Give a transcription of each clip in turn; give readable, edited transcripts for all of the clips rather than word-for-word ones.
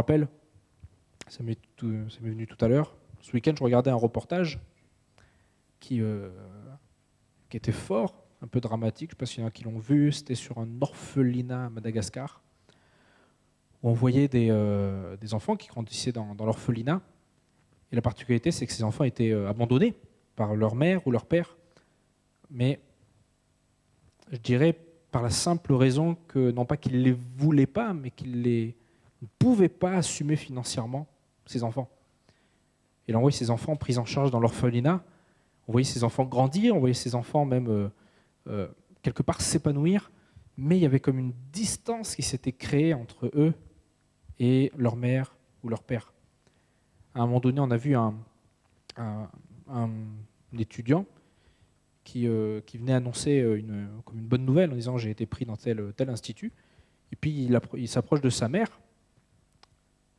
rappelle, ça m'est venu tout à l'heure, ce week-end je regardais un reportage qui était fort, un peu dramatique, je ne sais pas s'il y en a qui l'ont vu, c'était sur un orphelinat à Madagascar, où on voyait des enfants qui grandissaient dans l'orphelinat, et la particularité c'est que ces enfants étaient abandonnés par leur mère ou leur père, mais je dirais par la simple raison que, non pas qu'ils ne les voulaient pas, mais qu'ils ne pouvaient pas assumer financièrement ces enfants. Et là, on voyait ces enfants pris en charge dans l'orphelinat, on voyait ces enfants grandir, on voyait ces enfants même quelque part s'épanouir, mais il y avait comme une distance qui s'était créée entre eux et leur mère ou leur père. À un moment donné, on a vu un étudiant qui venait annoncer comme une bonne nouvelle en disant « j'ai été pris dans tel institut ». Et puis il s'approche de sa mère,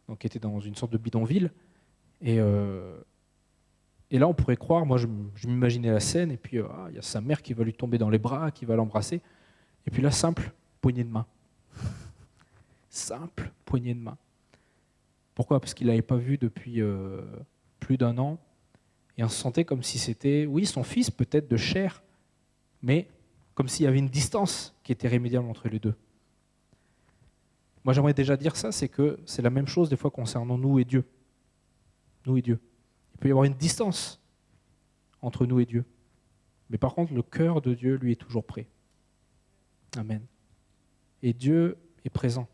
donc, qui était dans une sorte de bidonville. Et là, on pourrait croire, moi je m'imaginais la scène, et puis il y a sa mère qui va lui tomber dans les bras, qui va l'embrasser. Et puis là, simple poignée de main. Simple poignée de main. Pourquoi ? Parce qu'il ne l'avait pas vu depuis plus d'1 an. Et on se sentait comme si c'était, oui, son fils peut-être de chair, mais comme s'il y avait une distance qui était irrémédiable entre les deux. Moi, j'aimerais déjà dire ça, c'est que c'est la même chose des fois concernant nous et Dieu. Nous et Dieu. Il peut y avoir une distance entre nous et Dieu. Mais par contre, le cœur de Dieu, lui, est toujours prêt. Amen. Et Dieu est présent.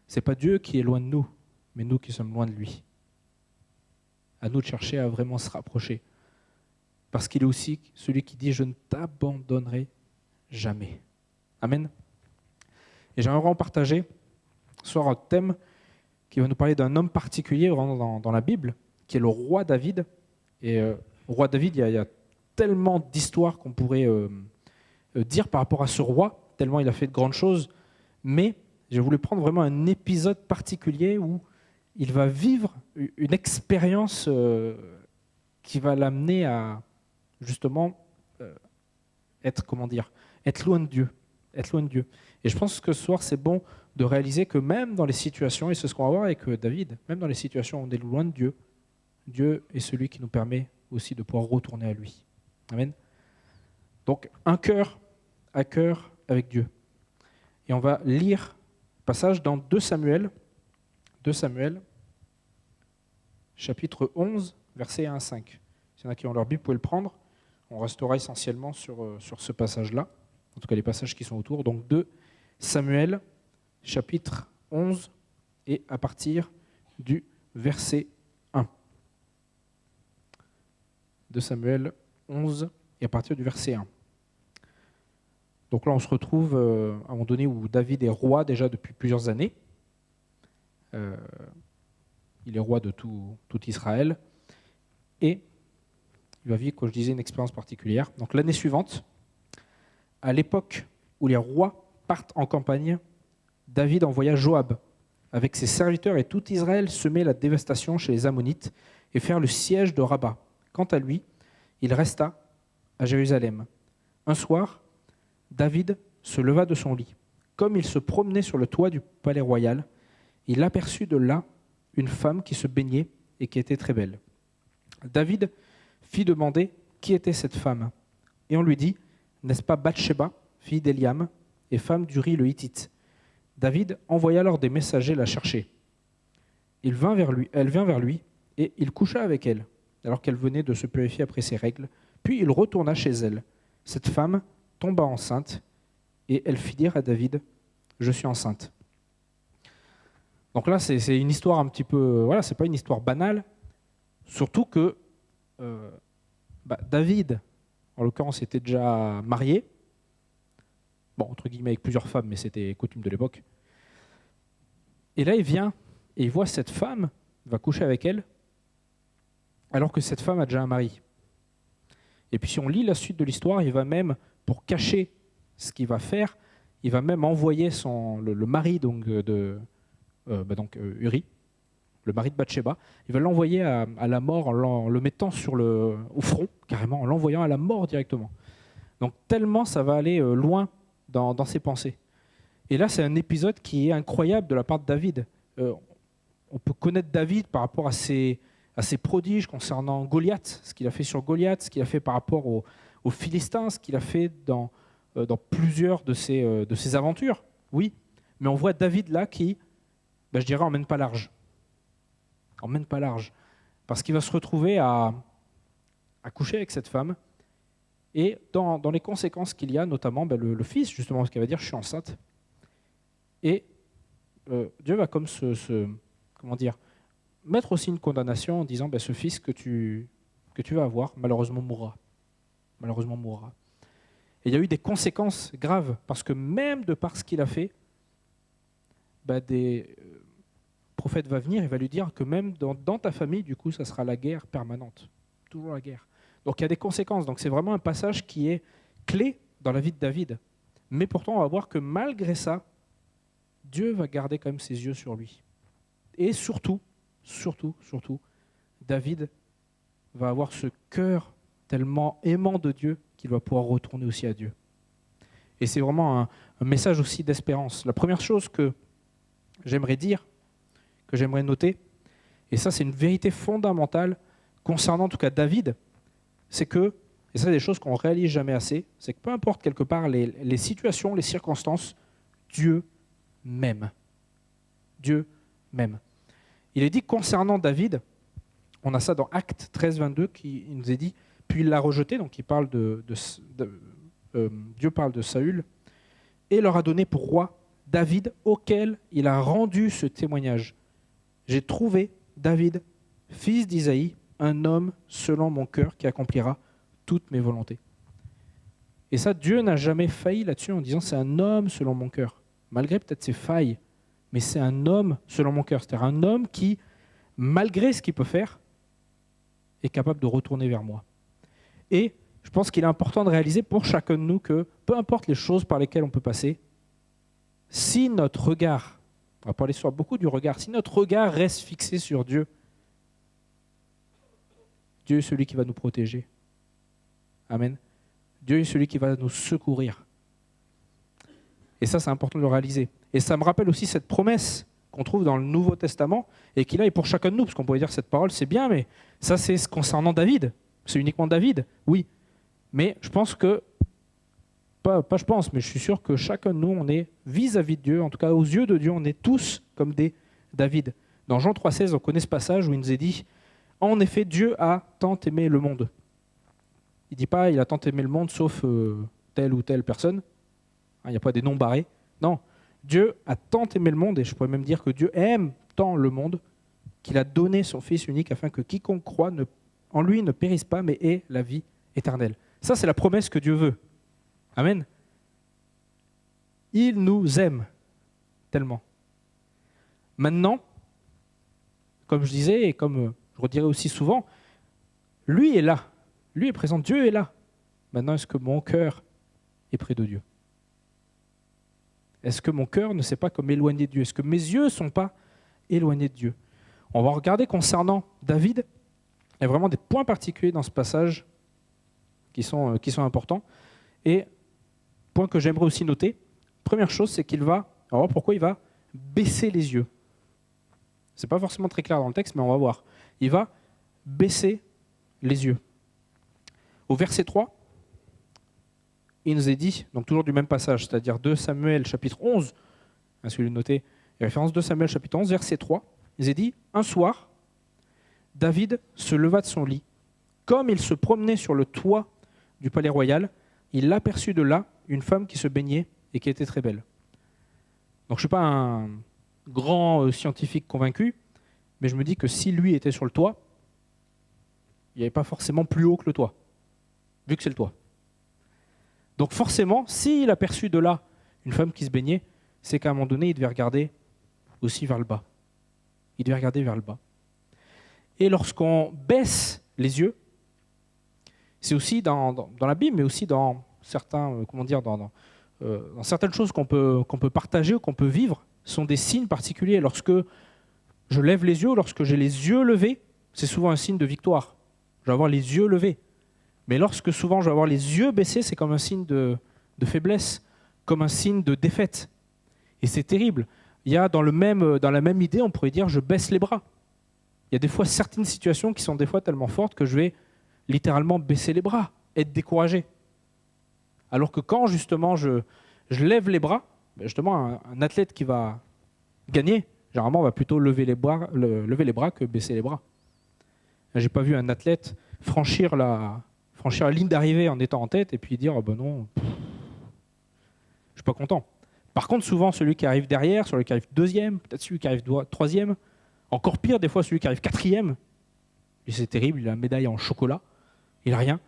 Ce n'est pas Dieu qui est loin de nous, mais nous qui sommes loin de lui. À nous de chercher à vraiment se rapprocher. Parce qu'il est aussi celui qui dit « Je ne t'abandonnerai jamais ». Amen. Et j'aimerais vraiment partager ce soir un thème qui va nous parler d'un homme particulier vraiment dans la Bible, qui est le roi David. Et le roi David, il y a tellement d'histoires qu'on pourrait dire par rapport à ce roi, tellement il a fait de grandes choses. Mais j'ai voulu prendre vraiment un épisode particulier où il va vivre une expérience qui va l'amener à justement être loin de Dieu. Être loin de Dieu. Et je pense que ce soir, c'est bon de réaliser que même dans les situations, et c'est ce qu'on va voir avec David, même dans les situations où on est loin de Dieu, Dieu est celui qui nous permet aussi de pouvoir retourner à lui. Amen. Donc, un cœur à cœur avec Dieu. Et on va lire le passage dans 2 Samuel, chapitre 11, versets 1 à 5. S'il y en a qui ont leur Bible, vous pouvez le prendre. On restera essentiellement sur ce passage-là, en tout cas les passages qui sont autour. Donc 2 Samuel, chapitre 11, et à partir du verset 1. 2 Samuel 11, et à partir du verset 1. Donc là, on se retrouve à un moment donné où David est roi déjà depuis plusieurs années. Il est roi de tout Israël. Et il va vivre, comme je disais, une expérience particulière. Donc l'année suivante, à l'époque où les rois partent en campagne, David envoya Joab avec ses serviteurs et tout Israël semer la dévastation chez les Ammonites et faire le siège de Rabat. Quant à lui, il resta à Jérusalem. Un soir, David se leva de son lit. Comme il se promenait sur le toit du palais royal, il aperçut de là une femme qui se baignait et qui était très belle. David fit demander qui était cette femme. Et on lui dit, n'est-ce pas Bathsheba, fille d'Eliam, et femme d'Uri le Hittite? David envoya alors des messagers la chercher. Elle vint vers lui, et il coucha avec elle, alors qu'elle venait de se purifier après ses règles. Puis il retourna chez elle. Cette femme tomba enceinte, et elle fit dire à David, « Je suis enceinte ». Donc là, c'est une histoire un petit peu... Voilà, c'est pas une histoire banale, surtout que David, en l'occurrence, était déjà marié, bon, entre guillemets, avec plusieurs femmes, mais c'était coutume de l'époque. Et là, il vient et il voit cette femme, il va coucher avec elle, alors que cette femme a déjà un mari. Et puis si on lit la suite de l'histoire, il va même, pour cacher ce qu'il va faire, il va même envoyer le mari Uri, le mari de Bathsheba, il va l'envoyer à la mort en le mettant au front, carrément, en l'envoyant à la mort directement. Donc tellement ça va aller loin dans ses pensées. Et là, c'est un épisode qui est incroyable de la part de David. on peut connaître David par rapport à ses prodiges concernant Goliath, ce qu'il a fait sur Goliath, ce qu'il a fait par rapport aux Philistins, ce qu'il a fait dans plusieurs de ses aventures. Oui, mais on voit David là qui, je dirais, emmène pas large. Emmène pas large. Parce qu'il va se retrouver à coucher avec cette femme. Et dans les conséquences qu'il y a, notamment le fils, justement, ce qu'il va dire, je suis enceinte. Et Dieu va comme mettre aussi une condamnation en disant, ce fils que tu vas avoir, malheureusement mourra. Malheureusement mourra. Et il y a eu des conséquences graves, parce que même de par ce qu'il a fait, des prophètes va venir et va lui dire que même dans ta famille, du coup, ça sera la guerre permanente. Toujours la guerre. Donc il y a des conséquences. Donc c'est vraiment un passage qui est clé dans la vie de David. Mais pourtant, on va voir que malgré ça, Dieu va garder quand même ses yeux sur lui. Et surtout, David va avoir ce cœur tellement aimant de Dieu qu'il va pouvoir retourner aussi à Dieu. Et c'est vraiment un message aussi d'espérance. La première chose que j'aimerais dire, que j'aimerais noter, et ça c'est une vérité fondamentale concernant en tout cas David, c'est que, et ça c'est des choses qu'on ne réalise jamais assez, c'est que peu importe quelque part les situations, les circonstances, Dieu m'aime. Dieu m'aime. Il est dit concernant David, on a ça dans Actes 13, 22, qui nous est dit, puis il l'a rejeté, donc il parle Dieu parle de Saül, et leur a donné pour roi David, auquel il a rendu ce témoignage. J'ai trouvé David, fils d'Isaïe, un homme selon mon cœur qui accomplira toutes mes volontés. Et ça, Dieu n'a jamais failli là-dessus en disant c'est un homme selon mon cœur. Malgré peut-être ses failles, mais c'est un homme selon mon cœur. C'est-à-dire un homme qui, malgré ce qu'il peut faire, est capable de retourner vers moi. Et je pense qu'il est important de réaliser pour chacun de nous que peu importe les choses par lesquelles on peut passer, si notre regard, on va parler sur beaucoup du regard, si notre regard reste fixé sur Dieu, Dieu est celui qui va nous protéger. Amen. Dieu est celui qui va nous secourir. Et ça, c'est important de le réaliser. Et ça me rappelle aussi cette promesse qu'on trouve dans le Nouveau Testament et qui là est pour chacun de nous, parce qu'on pourrait dire que cette parole, c'est bien, mais ça, c'est concernant David. C'est uniquement David, oui. Mais je pense que, pas je pense, mais je suis sûr que chacun de nous, on est vis-à-vis de Dieu, en tout cas aux yeux de Dieu, on est tous comme des David. Dans Jean 3,16, on connaît ce passage où il nous est dit « En effet, Dieu a tant aimé le monde ». Il ne dit pas « Il a tant aimé le monde sauf telle ou telle personne ». Il n'y a pas des noms barrés. Non, Dieu a tant aimé le monde, et je pourrais même dire que Dieu aime tant le monde, qu'il a donné son Fils unique afin que quiconque croit en lui ne périsse pas, mais ait la vie éternelle. Ça, c'est la promesse que Dieu veut. Amen. Il nous aime tellement. Maintenant, comme je disais, et comme je redirai aussi souvent, lui est là. Lui est présent. Dieu est là. Maintenant, est-ce que mon cœur est près de Dieu ? Est-ce que mon cœur ne s'est pas comme éloigné de Dieu ? Est-ce que mes yeux ne sont pas éloignés de Dieu ? On va regarder concernant David. Il y a vraiment des points particuliers dans ce passage qui sont importants. Et point que j'aimerais aussi noter, première chose, c'est qu'il va, on va voir pourquoi il va baisser les yeux. Ce n'est pas forcément très clair dans le texte, mais on va voir. Il va baisser les yeux. Au verset 3, il nous est dit, donc toujours du même passage, c'est-à-dire 2 Samuel chapitre 11, celui de noter, référence 2 Samuel chapitre 11, verset 3, il nous est dit, un soir, David se leva de son lit. Comme il se promenait sur le toit du palais royal, il aperçut de là une femme qui se baignait et qui était très belle. Donc je ne suis pas un grand scientifique convaincu, mais je me dis que si lui était sur le toit, il n'y avait pas forcément plus haut que le toit, vu que c'est le toit. Donc forcément, s'il aperçut de là une femme qui se baignait, c'est qu'à un moment donné, il devait regarder aussi vers le bas. Il devait regarder vers le bas. Et lorsqu'on baisse les yeux, c'est aussi dans la Bible, mais aussi dans certains, dans certaines choses qu'on peut partager ou qu'on peut vivre, sont des signes particuliers. Lorsque je lève les yeux, lorsque j'ai les yeux levés, c'est souvent un signe de victoire. Je vais avoir les yeux levés. Mais lorsque souvent je vais avoir les yeux baissés, c'est comme un signe de faiblesse, comme un signe de défaite. Et c'est terrible. Il y a dans la même idée, on pourrait dire je baisse les bras. Il y a des fois certaines situations qui sont des fois tellement fortes que je vais littéralement baisser les bras, être découragé. Alors que quand justement je lève les bras, justement un athlète qui va gagner, généralement va plutôt lever les bras que baisser les bras. J'ai pas vu un athlète franchir la ligne d'arrivée en étant en tête et puis dire oh ben non, je suis pas content. Par contre, souvent celui qui arrive derrière, celui qui arrive deuxième, peut-être celui qui arrive troisième, encore pire des fois celui qui arrive quatrième, et c'est terrible, il a la médaille en chocolat, il a rien,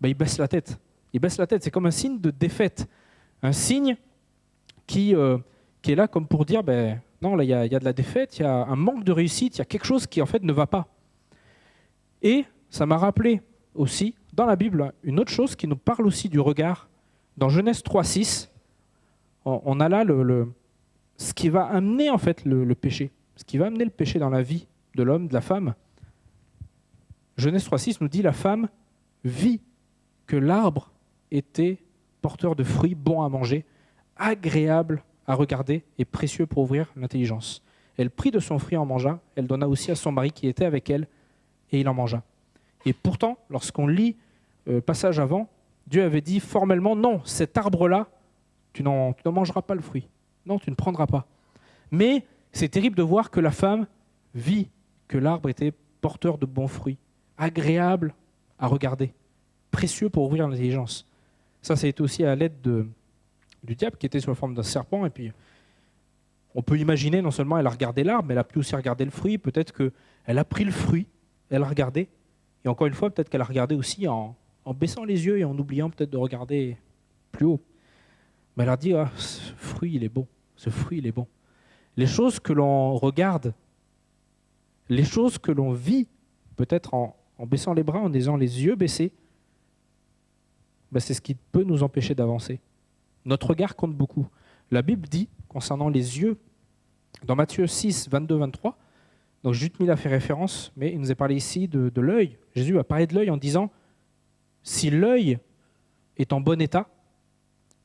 ben il baisse la tête. Il baisse la tête, c'est comme un signe de défaite, un signe qui est là comme pour dire ben non, là il y a de la défaite, il y a un manque de réussite, il y a quelque chose qui en fait ne va pas. Et ça m'a rappelé aussi, dans la Bible, une autre chose qui nous parle aussi du regard. Dans Genèse 3,6, on a là ce qui va amener en fait le péché, ce qui va amener le péché dans la vie de l'homme, de la femme. Genèse 3,6 nous dit, la femme vit que l'arbre était porteur de fruits bons à manger, agréable à regarder et précieux pour ouvrir l'intelligence. Elle prit de son fruit et en mangea, elle donna aussi à son mari qui était avec elle, et il en mangea. Et pourtant, lorsqu'on lit le passage avant, Dieu avait dit formellement, non, cet arbre-là, tu n'en mangeras pas le fruit. Non, tu ne prendras pas. Mais c'est terrible de voir que la femme vit que l'arbre était porteur de bons fruits, agréable à regarder, précieux pour ouvrir l'intelligence. Ça a été aussi à l'aide du diable qui était sous la forme d'un serpent. Et puis, on peut imaginer, non seulement elle a regardé l'arbre, mais elle a pu aussi regarder le fruit. Peut-être qu'elle a pris le fruit, elle a regardé. Et encore une fois, peut-être qu'elle a regardé aussi en baissant les yeux et en oubliant peut-être de regarder plus haut. Mais elle a dit, ah, ce fruit, il est bon. Ce fruit, il est bon. Les choses que l'on regarde, les choses que l'on vit, peut-être en baissant les bras, en ayant les yeux baissés, ben c'est ce qui peut nous empêcher d'avancer. Notre regard compte beaucoup. La Bible dit, concernant les yeux, dans Matthieu 6, 22, 23, donc Jude Mille a fait référence, mais il nous a parlé ici de l'œil. Jésus a parlé de l'œil en disant, si l'œil est en bon état,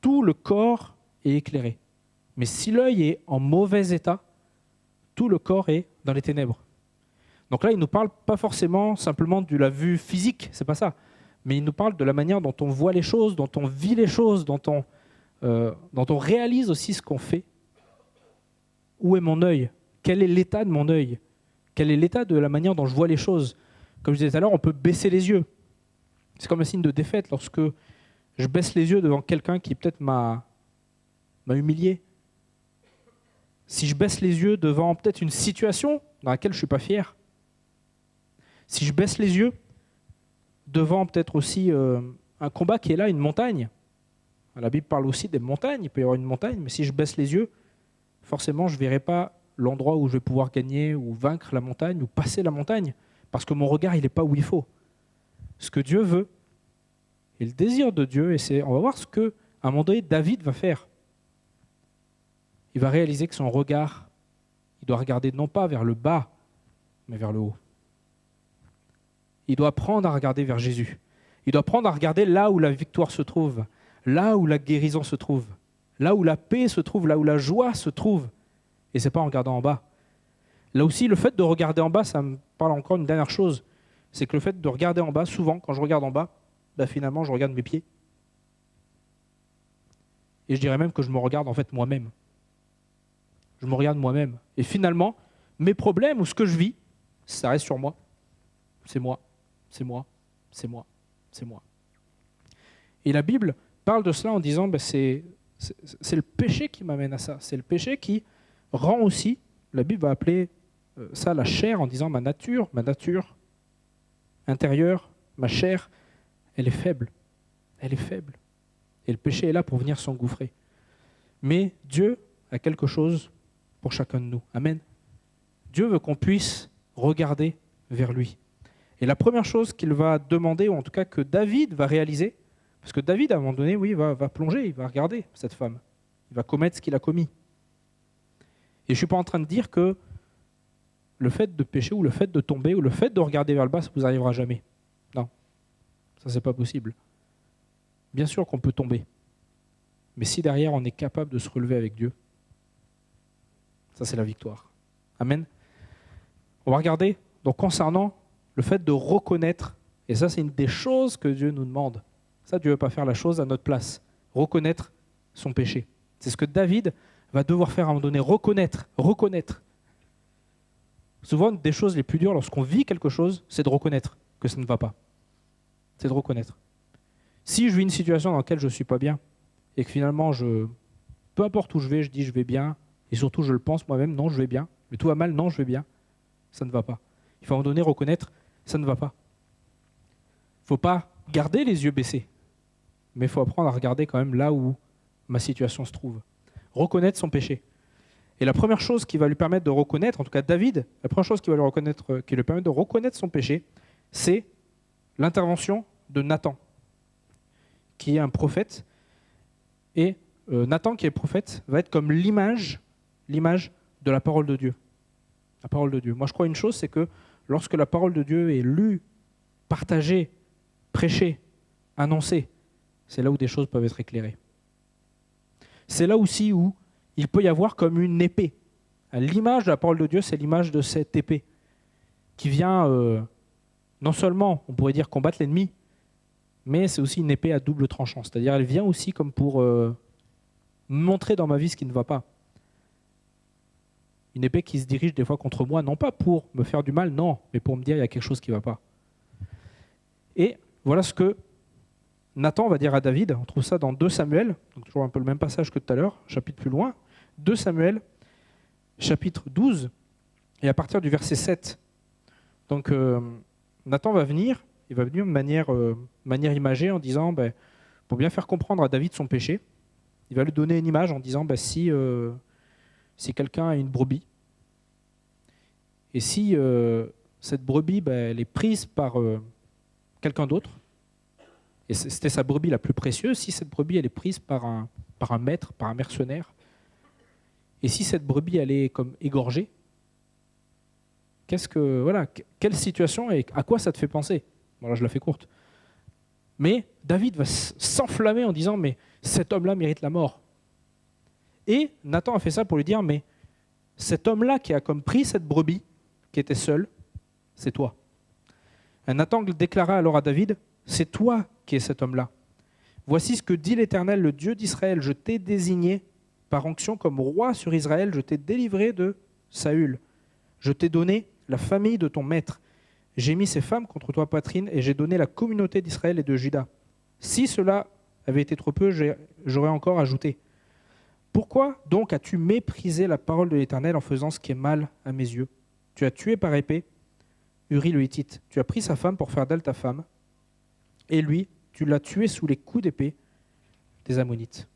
tout le corps est éclairé. Mais si l'œil est en mauvais état, tout le corps est dans les ténèbres. Donc là, il ne nous parle pas forcément simplement de la vue physique, c'est pas ça. Mais il nous parle de la manière dont on voit les choses, dont on vit les choses, dont on réalise aussi ce qu'on fait. Où est mon œil ? Quel est l'état de mon œil ? Quel est l'état de la manière dont je vois les choses ? Comme je disais tout à l'heure, on peut baisser les yeux. C'est comme un signe de défaite lorsque je baisse les yeux devant quelqu'un qui peut-être m'a humilié. Si je baisse les yeux devant peut-être une situation dans laquelle je ne suis pas fier. Si je baisse les yeux devant peut-être aussi un combat qui est là, une montagne. La Bible parle aussi des montagnes, il peut y avoir une montagne, mais si je baisse les yeux, forcément je ne verrai pas l'endroit où je vais pouvoir gagner ou vaincre la montagne ou passer la montagne, parce que mon regard il n'est pas où il faut. Ce que Dieu veut, et le désir de Dieu, et on va voir ce que, à un moment donné, David va faire. Il va réaliser que son regard, il doit regarder non pas vers le bas, mais vers le haut. Il doit apprendre à regarder vers Jésus. Il doit apprendre à regarder là où la victoire se trouve, là où la guérison se trouve, là où la paix se trouve, là où la joie se trouve. Et ce n'est pas en regardant en bas. Là aussi, le fait de regarder en bas, ça me parle encore d'une dernière chose. C'est que le fait de regarder en bas, souvent, quand je regarde en bas, finalement, je regarde mes pieds. Et je dirais même que je me regarde en fait moi-même. Je me regarde moi-même. Et finalement, mes problèmes ou ce que je vis, ça reste sur moi. C'est moi, c'est moi, c'est moi, c'est moi. Et la Bible parle de cela en disant c'est le péché qui m'amène à ça. C'est le péché qui rend aussi, la Bible va appeler ça la chair en disant ma nature intérieure, ma chair, elle est faible. Elle est faible. Et le péché est là pour venir s'engouffrer. Mais Dieu a quelque chose pour chacun de nous. Amen. Dieu veut qu'on puisse regarder vers lui. Et la première chose qu'il va demander, ou en tout cas que David va réaliser, parce que David, à un moment donné, oui, va plonger, il va regarder cette femme. Il va commettre ce qu'il a commis. Et je ne suis pas en train de dire que le fait de pécher, ou le fait de tomber, ou le fait de regarder vers le bas, ça ne vous arrivera jamais. Non, ça c'est pas possible. Bien sûr qu'on peut tomber. Mais si derrière on est capable de se relever avec Dieu, Ça, c'est la victoire. Amen. On va regarder, donc concernant le fait de reconnaître, et ça, c'est une des choses que Dieu nous demande. Ça, Dieu ne veut pas faire la chose à notre place. Reconnaître son péché. C'est ce que David va devoir faire à un moment donné. Reconnaître. Souvent, des choses les plus dures lorsqu'on vit quelque chose, c'est de reconnaître que ça ne va pas. C'est de reconnaître. Si je vis une situation dans laquelle je ne suis pas bien, et que finalement, peu importe où je vais, je dis je vais bien, et surtout je le pense moi-même, non, je vais bien, mais tout va mal, non, je vais bien, ça ne va pas. Il faut à un moment donné reconnaître, ça ne va pas. Il ne faut pas garder les yeux baissés, mais il faut apprendre à regarder quand même là où ma situation se trouve. Reconnaître son péché. Et la première chose qui va lui permettre de reconnaître, en tout cas David, la première chose qui lui permettre de reconnaître son péché, c'est l'intervention de Nathan, qui est un prophète. Et Nathan, qui est prophète, va être comme l'image de la parole de Dieu. La parole de Dieu. Moi, je crois une chose, c'est que lorsque la parole de Dieu est lue, partagée, prêchée, annoncée, c'est là où des choses peuvent être éclairées. C'est là aussi où il peut y avoir comme une épée. L'image de la parole de Dieu, c'est l'image de cette épée qui vient non seulement, on pourrait dire, combattre l'ennemi, mais c'est aussi une épée à double tranchant. C'est-à-dire, elle vient aussi comme pour montrer dans ma vie ce qui ne va pas. Une épée qui se dirige des fois contre moi, non pas pour me faire du mal, non, mais pour me dire il y a quelque chose qui ne va pas. Et voilà ce que Nathan va dire à David. On trouve ça dans 2 Samuel, donc toujours un peu le même passage que tout à l'heure, chapitre plus loin. 2 Samuel, chapitre 12, et à partir du verset 7. Donc Nathan va venir, il va venir de manière imagée en disant, pour bien faire comprendre à David son péché, il va lui donner une image en disant, si quelqu'un a une brebis, et si cette brebis elle est prise par quelqu'un d'autre, et c'était sa brebis la plus précieuse, si cette brebis elle est prise par un maître, par un mercenaire, et si cette brebis elle est comme égorgée, quelle situation et à quoi ça te fait penser? Bon, là, je la fais courte. Mais David va s'enflammer en disant, mais cet homme-là mérite la mort. Et Nathan a fait ça pour lui dire, mais cet homme-là qui a comme pris cette brebis, qui était seul, c'est toi. Et Nathan déclara alors à David, c'est toi qui es cet homme-là. Voici ce que dit l'Éternel, le Dieu d'Israël, je t'ai désigné par onction comme roi sur Israël, je t'ai délivré de Saül. Je t'ai donné la famille de ton maître. J'ai mis ses femmes contre toi poitrine et j'ai donné la communauté d'Israël et de Juda. Si cela avait été trop peu, j'aurais encore ajouté. Pourquoi donc as-tu méprisé la parole de l'Éternel en faisant ce qui est mal à mes yeux? Tu as tué par épée Uri le Hittite. Tu as pris sa femme pour faire d'elle ta femme. Et lui, tu l'as tué sous les coups d'épée des Ammonites.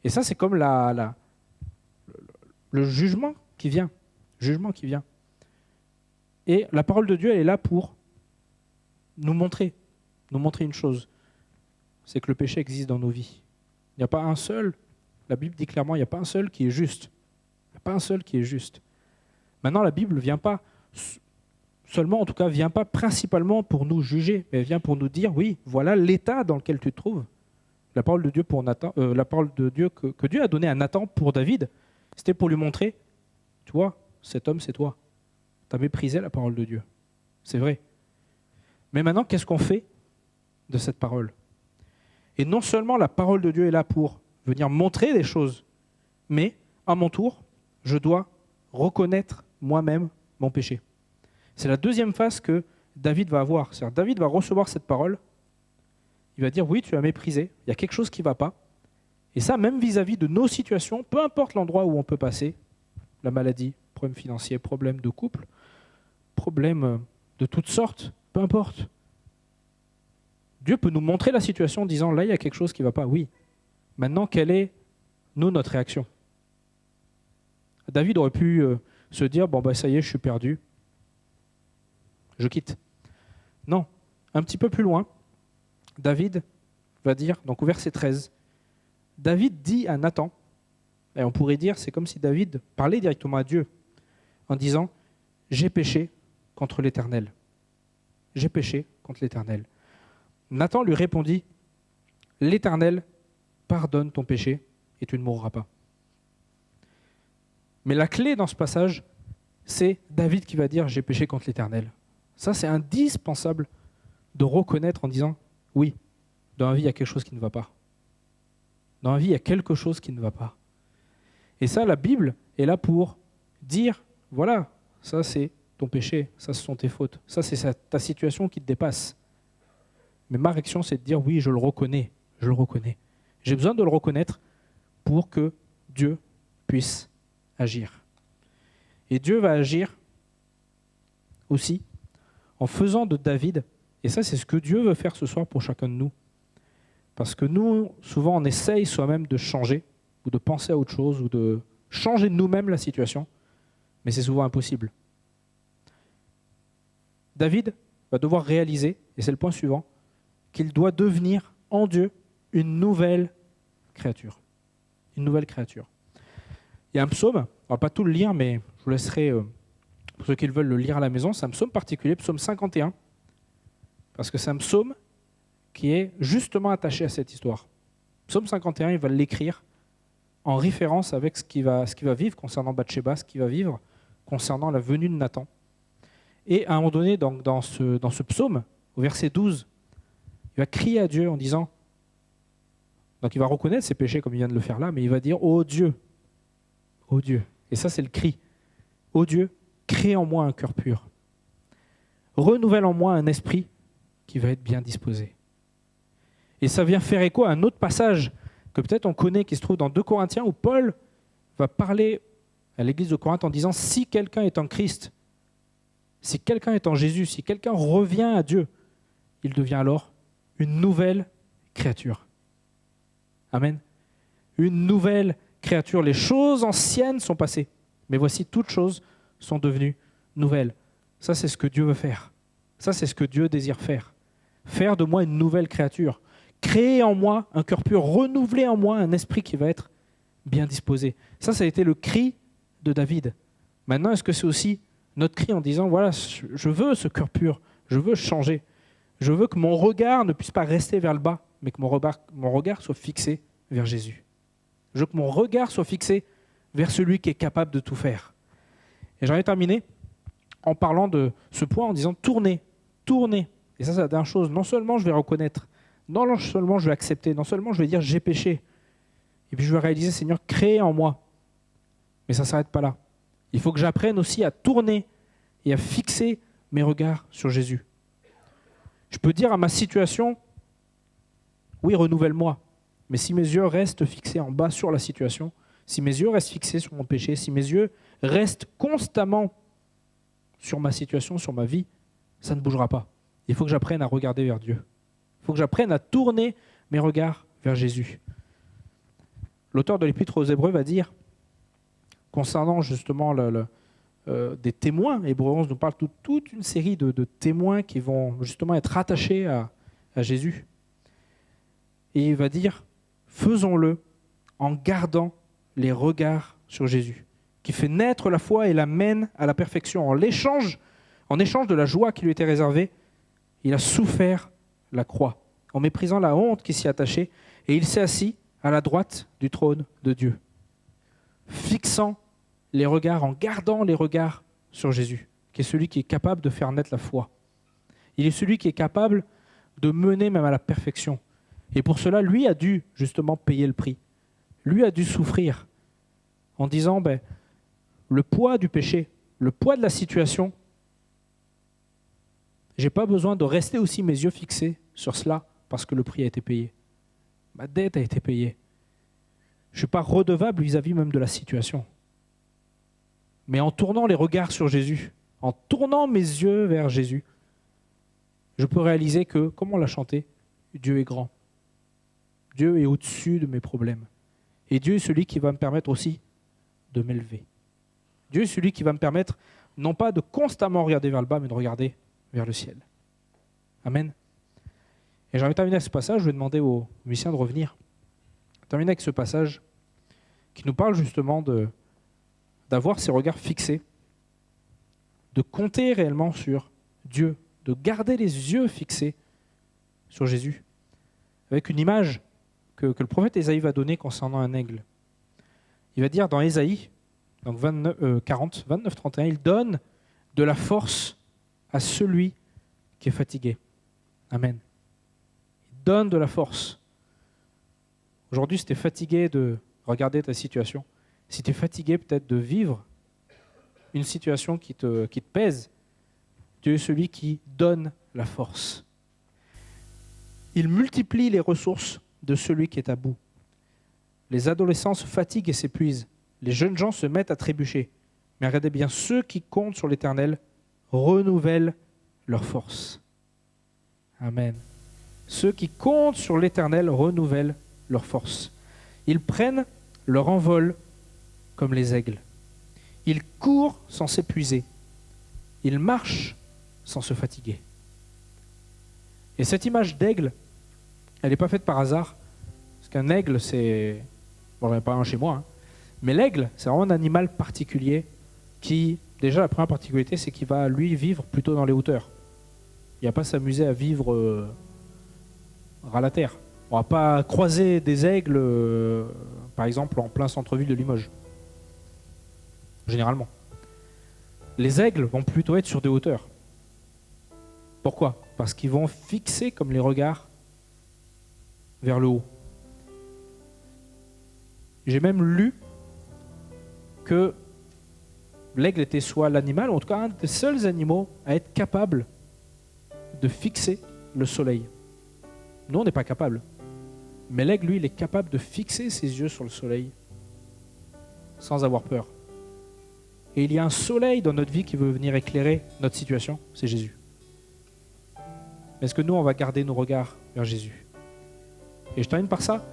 Et ça, c'est comme le jugement qui vient. Jugement qui vient. Et la parole de Dieu, elle est là pour nous montrer une chose. C'est que le péché existe dans nos vies. Il n'y a pas un seul, la Bible dit clairement, il n'y a pas un seul qui est juste. Il n'y a pas un seul qui est juste. Maintenant, la Bible ne vient pas seulement, en tout cas, vient pas principalement pour nous juger, mais elle vient pour nous dire, oui, voilà l'état dans lequel tu te trouves. La parole de Dieu pour Nathan, la parole de Dieu que Dieu a donnée à Nathan pour David, c'était pour lui montrer, tu vois, cet homme, c'est toi. Tu as méprisé la parole de Dieu. C'est vrai. Mais maintenant, qu'est-ce qu'on fait de cette parole? Et non seulement la parole de Dieu est là pour venir montrer des choses, mais à mon tour, je dois reconnaître moi-même mon péché. C'est la deuxième phase que David va avoir. C'est-à-dire, David va recevoir cette parole, il va dire, oui, tu as méprisé, il y a quelque chose qui ne va pas. Et ça, même vis-à-vis de nos situations, peu importe l'endroit où on peut passer, la maladie, problème financier, problème de couple, problème de toutes sortes, peu importe. Dieu peut nous montrer la situation en disant, là, il y a quelque chose qui ne va pas. Oui. Maintenant, quelle est, notre réaction? David aurait pu se dire, ça y est, je suis perdu. Je quitte. Non. Un petit peu plus loin, David va dire, donc au verset 13, David dit à Nathan, et on pourrait dire, c'est comme si David parlait directement à Dieu, en disant, j'ai péché contre l'Éternel. J'ai péché contre l'Éternel. Nathan lui répondit, l'Éternel pardonne ton péché et tu ne mourras pas. Mais la clé dans ce passage, c'est David qui va dire « j'ai péché contre l'Éternel ». Ça, c'est indispensable de reconnaître en disant « oui, dans ma vie, il y a quelque chose qui ne va pas. Dans ma vie, il y a quelque chose qui ne va pas. » Et ça, la Bible est là pour dire « voilà, ça c'est ton péché, ça ce sont tes fautes, ça c'est ta situation qui te dépasse. » Mais ma réaction, c'est de dire « oui, je le reconnais, je le reconnais. » J'ai besoin de le reconnaître pour que Dieu puisse agir. Et Dieu va agir aussi en faisant de David, et ça c'est ce que Dieu veut faire ce soir pour chacun de nous. Parce que nous, souvent, on essaye soi-même de changer, ou de penser à autre chose, ou de changer nous-mêmes la situation, mais c'est souvent impossible. David va devoir réaliser, et c'est le point suivant, qu'il doit devenir en Dieu une nouvelle créature. Une nouvelle créature. Il y a un psaume, on ne va pas tout le lire, mais je vous laisserai, pour ceux qui veulent le lire à la maison, c'est un psaume particulier, psaume 51, parce que c'est un psaume qui est justement attaché à cette histoire. Psaume 51, il va l'écrire en référence avec ce qu'il va vivre concernant Bathsheba, ce qu'il va vivre concernant la venue de Nathan. Et à un moment donné, dans ce psaume, au verset 12, il va crier à Dieu en disant, donc il va reconnaître ses péchés comme il vient de le faire là, mais il va dire « Ô Dieu !» Ô Dieu. Et ça, c'est le cri. Ô Dieu, crée en moi un cœur pur. Renouvelle en moi un esprit qui va être bien disposé. Et ça vient faire écho à un autre passage que peut-être on connaît, qui se trouve dans 2 Corinthiens, où Paul va parler à l'église de Corinthe en disant « Si quelqu'un est en Christ, si quelqu'un est en Jésus, si quelqu'un revient à Dieu, il devient alors une nouvelle créature. » Amen. Une nouvelle créature. Les choses anciennes sont passées, mais voici, toutes choses sont devenues nouvelles. Ça, c'est ce que Dieu veut faire. Ça, c'est ce que Dieu désire faire. Faire de moi une nouvelle créature. Créer en moi un cœur pur, renouveler en moi un esprit qui va être bien disposé. Ça a été le cri de David. Maintenant, est-ce que c'est aussi notre cri en disant, voilà, je veux ce cœur pur, je veux changer. Je veux que mon regard ne puisse pas rester vers le bas, mais que mon regard soit fixé vers Jésus. Je veux que mon regard soit fixé vers celui qui est capable de tout faire. Et j'en ai terminé en parlant de ce point, en disant tournez. Et ça, c'est la dernière chose. Non seulement je vais reconnaître, non seulement je vais accepter, non seulement je vais dire j'ai péché, et puis je vais réaliser, Seigneur, crée en moi. Mais ça ne s'arrête pas là. Il faut que j'apprenne aussi à tourner et à fixer mes regards sur Jésus. Je peux dire à ma situation, oui, renouvelle-moi. Mais si mes yeux restent fixés en bas sur la situation, si mes yeux restent fixés sur mon péché, si mes yeux restent constamment sur ma situation, sur ma vie, ça ne bougera pas. Il faut que j'apprenne à regarder vers Dieu. Il faut que j'apprenne à tourner mes regards vers Jésus. L'auteur de l'Épître aux Hébreux va dire, concernant justement des témoins, Hébreux 11 nous parle de toute une série de témoins qui vont justement être attachés à Jésus. Et il va dire, faisons-le en gardant les regards sur Jésus, qui fait naître la foi et la mène à la perfection. En échange de la joie qui lui était réservée, il a souffert la croix, en méprisant la honte qui s'y attachait, et il s'est assis à la droite du trône de Dieu, fixant les regards, en gardant les regards sur Jésus, qui est celui qui est capable de faire naître la foi. Il est celui qui est capable de mener même à la perfection. Et pour cela, lui a dû justement payer le prix. Lui a dû souffrir en disant, le poids du péché, le poids de la situation, je n'ai pas besoin de rester aussi mes yeux fixés sur cela parce que le prix a été payé. Ma dette a été payée. Je ne suis pas redevable vis-à-vis même de la situation. Mais en tournant les regards sur Jésus, en tournant mes yeux vers Jésus, je peux réaliser que, comme on l'a chanté, Dieu est grand. Dieu est au-dessus de mes problèmes. Et Dieu est celui qui va me permettre aussi de m'élever. Dieu est celui qui va me permettre, non pas de constamment regarder vers le bas, mais de regarder vers le ciel. Amen. Et j'aimerais terminer avec ce passage, je vais demander aux musiciens de revenir. Terminer avec ce passage qui nous parle justement d'avoir ces regards fixés, de compter réellement sur Dieu, de garder les yeux fixés sur Jésus, avec une image que le prophète Ésaïe va donner concernant un aigle. Il va dire dans Ésaïe, Donc 29-31, il donne de la force à celui qui est fatigué. Amen. Il donne de la force. Aujourd'hui, si tu es fatigué de regarder ta situation, si tu es fatigué peut-être de vivre une situation qui te pèse, Dieu est celui qui donne la force. Il multiplie les ressources de celui qui est à bout. Les adolescents se fatiguent et s'épuisent. Les jeunes gens se mettent à trébucher. Mais regardez bien, ceux qui comptent sur l'Éternel renouvellent leur force. Amen. Ceux qui comptent sur l'Éternel renouvellent leur force. Ils prennent leur envol comme les aigles. Ils courent sans s'épuiser. Ils marchent sans se fatiguer. Et cette image d'aigle, elle n'est pas faite par hasard. Parce qu'un aigle, c'est... Bon, j'en ai pas un chez moi. Mais l'aigle, c'est vraiment un animal particulier qui... Déjà, la première particularité, c'est qu'il va, lui, vivre plutôt dans les hauteurs. Il ne va pas s'amuser à vivre ras la terre. On ne va pas croiser des aigles, par exemple, en plein centre-ville de Limoges. Généralement. Les aigles vont plutôt être sur des hauteurs. Pourquoi ? Parce qu'ils vont fixer comme les regards vers le haut. J'ai même lu que l'aigle était soit l'animal, ou en tout cas un des seuls animaux à être capable de fixer le soleil. Nous, on n'est pas capable. Mais l'aigle, lui, il est capable de fixer ses yeux sur le soleil sans avoir peur. Et il y a un soleil dans notre vie qui veut venir éclairer notre situation, c'est Jésus. Mais est-ce que nous, on va garder nos regards vers Jésus ? Et je termine par ça,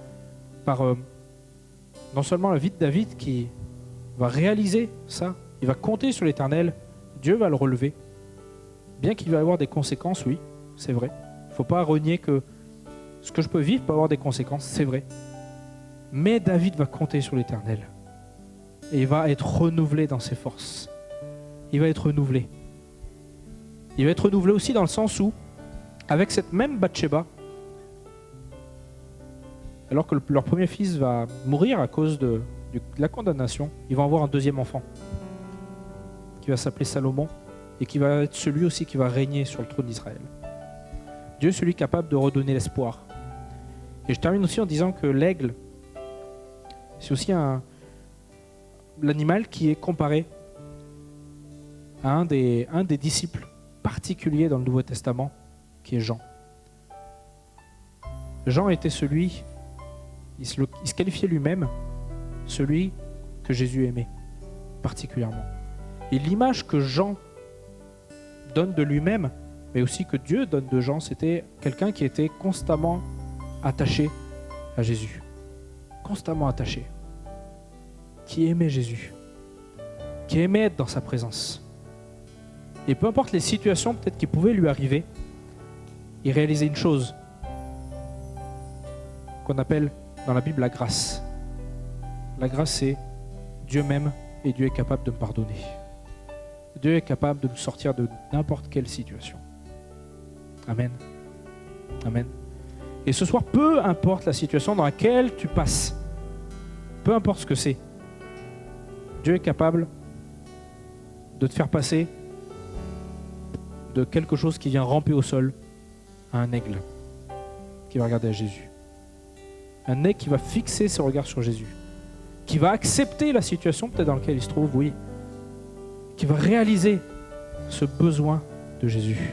par non seulement la vie de David qui va réaliser ça, il va compter sur l'Éternel, Dieu va le relever. Bien qu'il va avoir des conséquences, oui, c'est vrai. Il ne faut pas renier que ce que je peux vivre peut avoir des conséquences, c'est vrai. Mais David va compter sur l'Éternel. Et il va être renouvelé dans ses forces. Il va être renouvelé. Il va être renouvelé aussi dans le sens où, avec cette même Bathsheba, alors que leur premier fils va mourir à cause de la condamnation, ils vont avoir un deuxième enfant qui va s'appeler Salomon et qui va être celui aussi qui va régner sur le trône d'Israël. Dieu est celui capable de redonner l'espoir. Et je termine aussi en disant que l'aigle, c'est aussi l'animal qui est comparé à un des disciples particuliers dans le Nouveau Testament, qui est Jean. Jean était celui, il se qualifiait lui-même, celui que Jésus aimait particulièrement. Et l'image que Jean donne de lui-même, mais aussi que Dieu donne de Jean, c'était quelqu'un qui était constamment attaché à Jésus. Constamment attaché. Qui aimait Jésus. Qui aimait être dans sa présence. Et peu importe les situations peut-être qui pouvaient lui arriver, il réalisait une chose qu'on appelle dans la Bible la grâce. La grâce, c'est Dieu m'aime et Dieu est capable de me pardonner. Dieu est capable de nous sortir de n'importe quelle situation. Amen. Amen. Et ce soir, peu importe la situation dans laquelle tu passes, peu importe ce que c'est, Dieu est capable de te faire passer de quelque chose qui vient ramper au sol à un aigle qui va regarder à Jésus. Un aigle qui va fixer ses regards sur Jésus, qui va accepter la situation peut-être dans laquelle il se trouve, oui, qui va réaliser ce besoin de Jésus.